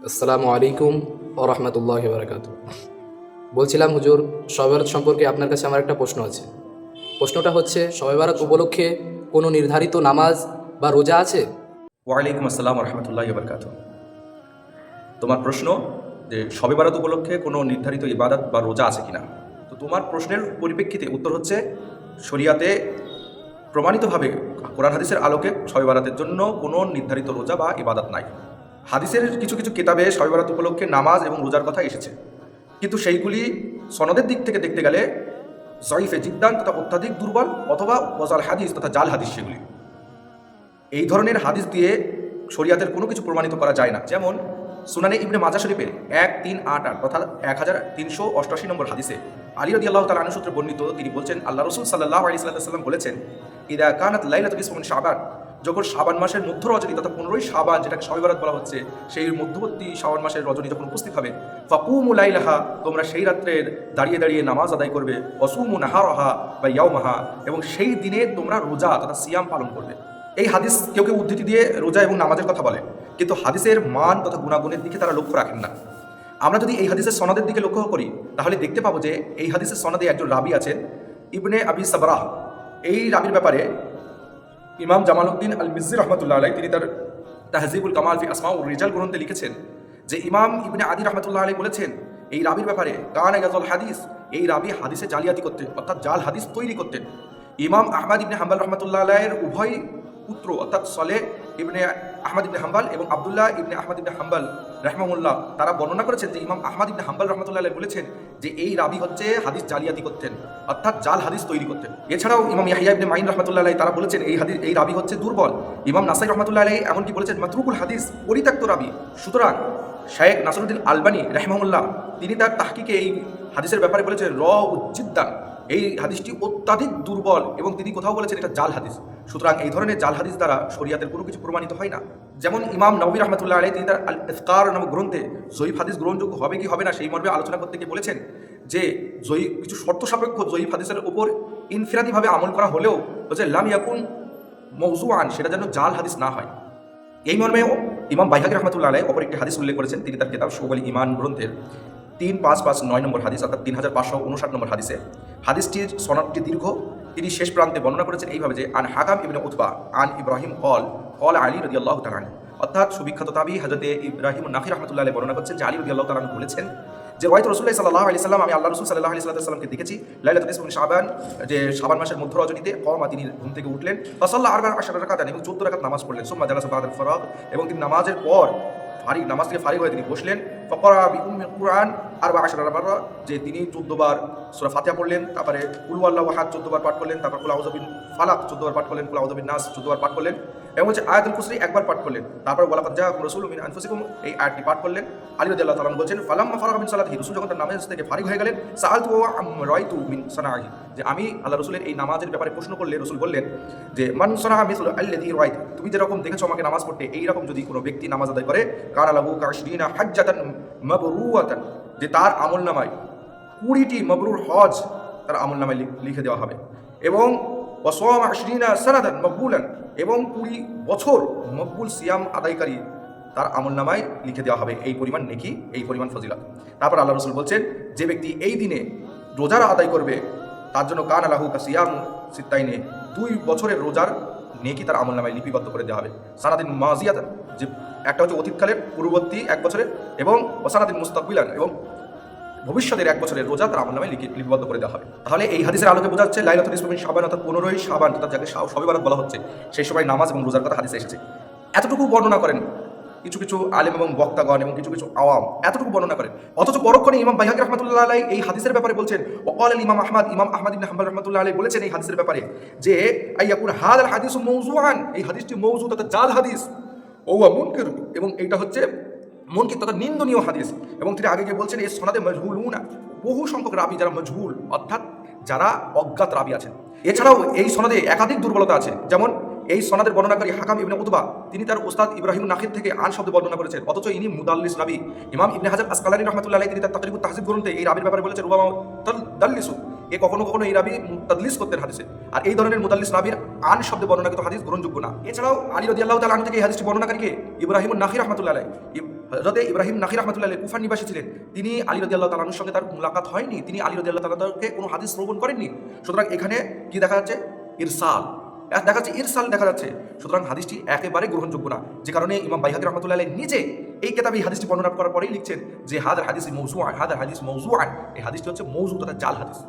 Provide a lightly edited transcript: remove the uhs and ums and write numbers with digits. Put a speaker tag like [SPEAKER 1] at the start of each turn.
[SPEAKER 1] আসসালামু আলাইকুম ও রহমতুল্লাহি বারাকাতুহু। বলছিলাম হুজুর, শবে বরাত সম্পর্কে আপনার কাছে আমার একটা প্রশ্ন আছে। প্রশ্নটা হচ্ছে, শবে বরাত উপলক্ষে কোনো নির্ধারিত নামাজ বা রোজা আছে?
[SPEAKER 2] ওয়ালাইকুম আসসালাম রহমতুল্লাহ বরকাত। তোমার প্রশ্ন যে শবে বরাত উপলক্ষে কোনো নির্ধারিত ইবাদত বা রোজা আছে কিনা। তো তোমার প্রশ্নের পরিপ্রেক্ষিতে উত্তর হচ্ছে, শরিয়াতে প্রমাণিতভাবে কোরআন হাদিসের আলোকে শবে বরাতের জন্য কোনো নির্ধারিত রোজা বা ইবাদত নাই। হাদিসের কিছু কিছু কিতাবে শবে বরাত উপলক্ষে নামাজ এবং রোজার কথা এসেছে, কিন্তু সেইগুলি সনদের দিক থেকে দেখতে গেলে জয়ীফে জিদ্দান তথা অত্যাধিক দুর্বল, অথবা ওয়াজাল হাদিস তথা জাল হাদিস। সেগুলি এই ধরনের হাদিস দিয়ে শরিয়াতের কোনো কিছু প্রমাণিত করা যায় না। যেমন সুনানে ইবনে মাজা শরীফের 1388 অর্থাৎ 1388 নম্বর হাদিসে আলী রাদিয়াল্লাহু তাআলা আনহু সূত্রে বর্ণিত, তিনি বলছেন, আল্লাহ রাসূল সাল্লাল্লাহু আলাইহি ওয়াসাল্লাম বলেছেন, ইদা কানাত লাইলাতুল ইসমি মিন শাবান, যখন শাবান মাসের মধ্য রজনী তথা 15ই শাবান, যেটাকে শবে বরাত বলা হচ্ছে, সেই মধ্যবর্তী শাবান মাসের রজনী যখন উপস্থিত হবে, ফাকুমু লাইলাহা, তোমরা সেই রাত্রের দাঁড়িয়ে দাঁড়িয়ে নামাজ আদায় করবে, ওয়াসুমু নাহারাহা বা ইয়াউমাহা, এবং সেই দিনে তোমরা রোজা তথা সিয়াম পালন করবে। এই হাদিস কেউ কেউ উদ্ধৃতি দিয়ে রোজা এবং নামাজের কথা বলে, কিন্তু হাদিসের মান তথা গুণাগুণের দিকে তারা লক্ষ্য রাখেন না। আমরা যদি এই হাদিসের সনদের দিকে লক্ষ্য করি, তাহলে দেখতে পাবো যে এই হাদিসের সনদে একজন রাবি আছেন, ইবনে আবি সাবরাহ। এই রাবির ব্যাপারে ইমাম জামালউদ্দিন আল মিজ্জি রহমতুল্লাহ আলাই, তিনি তার তাহজিবুল কামাল ফি আসমা ও রিজাল গ্রন্থে লিখেছেন যে ইমাম ইবনে আদি রহমতুল্লাহ আলাই বলেছেন, এই রাবির ব্যাপারে, কান ইয়াজুল হাদিস, এই রাবি হাদিসে জালিয়াতি করতেন, অর্থাৎ জাল হাদিস তৈরি করতেন। ইমাম আহমদ ইবনে হাম্বল রহমতুল্লাহ আলাইয়ের উভয় পুত্র, অর্থাৎ সলে ইবনে আহমদ ইবনে হাম্বল এবং আবদুল্লাহ ইবনে আহমদ ইবনে হাম্বল রাহমাহুল্লাহ, তারা বর্ণনা করেছেন যে ইমাম আহমদ ইবনে হাম্বল রহমতুল্লাহ আলাই বলেছেন যে এই রাবি হচ্ছে হাদিস জালিয়াতি করতেন, অর্থাৎ জাল হাদিস তৈরি করতেন। এছাড়াও ইমাম ইয়াহইয়া ইবনে মাইন রহমতুল্লাহ আলাই, তারা বলেছেন এই রাবি হচ্ছে দুর্বল। ইমাম নাসাই রহমতুল্লাহ আলাই এমনকি বলেছেন মাতরুকুল হাদিস, পরিত্যক্ত রাবি। সুতরাং শায়েখ নাসরুদ্দিন আলবানী রাহমাহুল্লাহ, তিনি তার তাহকিকে এই হাদিসের ব্যাপারে বলেছেন জিদ্দান, এই হাদিসটি অত্যাধিক দুর্বল, এবং তিনি কোথাও বলেছেন এটা জাল হাদিস। সুতরাং এই ধরনের জাল হাদিস দ্বারা শরিয়াতের কোনো কিছু প্রমাণিত হয় না। যেমন ইমাম নবী রহমতুল্লাহ আলাই, তিনি তার আল ইফকার নামক গ্রন্থে জয়ীফ হাদিস গ্রহণযোগ্য হবে কি হবে না সেই মর্মে আলোচনা করতে গিয়ে বলেছেন যে কিছু শর্ত সাপেক্ষ জয়ীফ হাদিসের উপর ইনফিরাদিভাবে আমল করা হলেও বলছে লাম ইয়াকুন মওজুআন, সেটা যেন জাল হাদিস না হয়। এই মর্মেও ইমাম বাইহাকী রহমতুল্লাহ আলাই অপর একটি হাদিস উল্লেখ করেছেন, তিনি তার কিতাব শুআবুল ঈমান গ্রন্থের 3559 নম্বর হাদিস, অর্থাৎ 3559 নম্বর হাদিসে। হাদিসটির সনদটি দীর্ঘ। তিনি শেষ প্রান্তে বর্ণনা করেছেন এইভাবে যে আন হাকাম ইবনে উতবা আন ইব্রাহিম কল আলী রাদিয়াল্লাহু তাআলা আনহু, অর্থাৎ সুবিখ্যাত তাবী হযরতে ইব্রাহিম নাখী রাহমাতুল্লাহ আলাইহি বর্ণনা করছেন যে আলী রাদিয়াল্লাহু তাআলা আনহু বলেছেন যে রাসূলুল্লাহ সাল্লাল্লাহু আলাইহি সাল্লাম, আমি আল্লাহ রাসূল সাল্লাল্লাহু আলাইহি সাল্লামকে দেখেছি লাইলাতুল ইসমি মিন শাবান, যে শাবান মাসের মধ্য রজনীতে, কওমা, তিনি ঘুম থেকে উঠলেন, ফাসাল্লা 14 রাকাতান, এবং 14 রাকাত নামাজ পড়লেন, সুম্মা জালাসা বাদাল ফরাগ, এবং তিনি নামাজের পর নামাজ থেকে ফারিগ হয়ে তিনি বসলেন, ফাকরা বিউম্মিল কুরআন 14 মাররা, যে তিনি 14 বার সূরা ফাতিহা পড়লেন, তারপরে কুল হুয়াল্লাহু আহাদ 14 বার পাঠ করলেন, তারপর কুল আউযু বিল ফালাক 14 বার পাঠ করলেন, কুল আউযু বিন নাস 14 বার পাঠ করলেন, এবং হচ্ছে আয়াতুল কুরসি একবার পাঠ করলেন, তারপর ওয়ালাকাদ জাআকুম রাসূলুম মিন আনফুসিকুম, এই আয়াতটি পাঠ করলেন। আলী রাদিয়াল্লাহু তাআলা বলছেন, ফালাম্মা ফারাগা মিন সালাতিহি, রাসূল যখন তার নামাজ থেকে ফারিগ হয়ে গেলেন, সাআলতু আম রাইতু মিন সানাহি, যে আমি আল্লাহ রাসূলের এই নামাজের ব্যাপারে প্রশ্ন করলে রাসূল বললেন যে মান সানাহা মিসলু আল্লাযী রাইত, তুমি যেরকম দেখেছো আমাকে নামাজ পড়তে, এই রকম যদি কোনো ব্যক্তি নামাজ আদায় করে, কানা লাহু কাশরিনা হাজ্জাতান মাবরুরাতান, যে তার আমলনামায় 20টি মাবরুর হজ তার আমলনামায় লিখে দেওয়া হবে, এবং ওয়াসামা 20 সানাতান মাকবুলান, এবং 20 বছর মকবুল সিয়াম আদায়কারী তার আমলনামায় লিখে দেওয়া হবে এই পরিমাণ নেকি, এই পরিমাণ ফজিলত। তারপর আল্লাহ রাসূল বলছেন, যে ব্যক্তি এই দিনে রোজার আদায় করবে, তার জন্য কানা লাহু কাসিয়াম সিত্তাইনে, 2 বছরের রোজার নেকি তার আমলনামায় লিপিবদ্ধ করে দেওয়া হবে। সানাদিন মাজিয়াতান, যে একটা হচ্ছে অতীতকালের, পূর্ববর্তী 1 বছরের, এবং ওয়াসানাদিন মুস্তাকবিলান, এবং ভবিষ্যতের 1 বছরের রোজা তার আমলনামায় লিপিবদ্ধ করে দেওয়া হবে। তাহলে এই হাদিসের আলোকে বোঝা যাচ্ছে লাইলাতুল ইসমি মিন শাবান, অর্থাৎ 15ই শাবান, অর্থাৎ যাকে শবে বরাত বলা হচ্ছে, সেই সময় নামাজ এবং রোজার কথা হাদিসে এসেছে। এতটুকু বর্ণনা করেন কিছু কিছু আলেম এবং বক্তাগণ এবং কিছু কিছু আওয়াম, এতটুকু বর্ণনা করেন, অথচ পরক্ষণে ইমাম বাইহাকী রাহমাতুল্লাহ আলাইহি এই হাদিসের ব্যাপারে বলছেন, ওয়াকাল ইমাম আহমদ ইবনে হাম্বল রাহমাতুল্লাহ আলাইহি বলেছেন এই হাদিসের ব্যাপারে যে আইয়াকুন হাদাল হাদিসু মাওজুআন, এই হাদিসটি মাওজু তথা জাল হাদিস, ওয়া মুনকির, এবং এইটা হচ্ছে মুনকির তথা নিন্দনীয় হাদিস। এবং তিনি আগে গিয়ে বলছেন এই সনদে মাজহুলুনা, বহু সংখ্যক রাবি যারা মজহুল, অর্থাৎ যারা অজ্ঞাত রাবি আছেন। এছাড়াও এই সনদে একাধিক দুর্বলতা আছে, যেমন এই সনদের বর্ণনাকারী হাকাম ইবনে উতবা, তিনি তার উস্তাদ ইব্রাহিম নাখির থেকে আন শব্দে বর্ণনা করেছেন, অথচ ইনি মুদাল্লিস রাবি। ইমাম ইবনে হাজার আসকালানী রাহমাতুল্লাহ আলাইহি, তিনি তার তাকরিবুত তাহজিব গ্রন্থে এই রাবির ব্যাপারে বলেছেন, রুবামা তাদলিসু, এ কখনো কখনো এই রাবি তাদলিস করতেন হাদিসে, আর এই ধরনের মুদাল্লিস রাবির আন শব্দে বর্ণনাকৃত হাদিস গ্রহণযোগ্য না। এছাড়াও আলী রাদিয়াল্লাহু তাআলা আনহু থেকে এই হাদিসটি বর্ণনাকারীকে ইব্রাহিম নাখি রাহমাতুল্লাহ আলাইহি, হযরতে ইব্রাহিম নাখি রাহমাতুল্লাহ আলাইহি কুফার নিবাসী ছিলেন, তিনি আলী রাদিয়াল্লাহু তাআলার সঙ্গে তার মুলাকাত হয়নি, তিনি আলী রাদিয়াল্লাহু তাআলাকে কোনো হাদিস শ্রবণ করেননি। সুতরাং এখানে কি দেখা যাচ্ছে? ইরসাল দেখা যাচ্ছে, ইরসাল দেখা যাচ্ছে। সুতরাং হাদিসটি একেবারে গ্রহণযোগ্য না, যে কারণে ইমাম বাইহাকী রাহমাতুল্লাহ আলাইহি নিজে এই কিতাবে এই হাদিসটি বর্ণনা করার পরেই লিখছেন যে হাদার হাদিস মৌজুআন, হাদার হাদিস মৌজুআন, এই হাদিসটি হচ্ছে মৌজু তথা জাল হাদিস।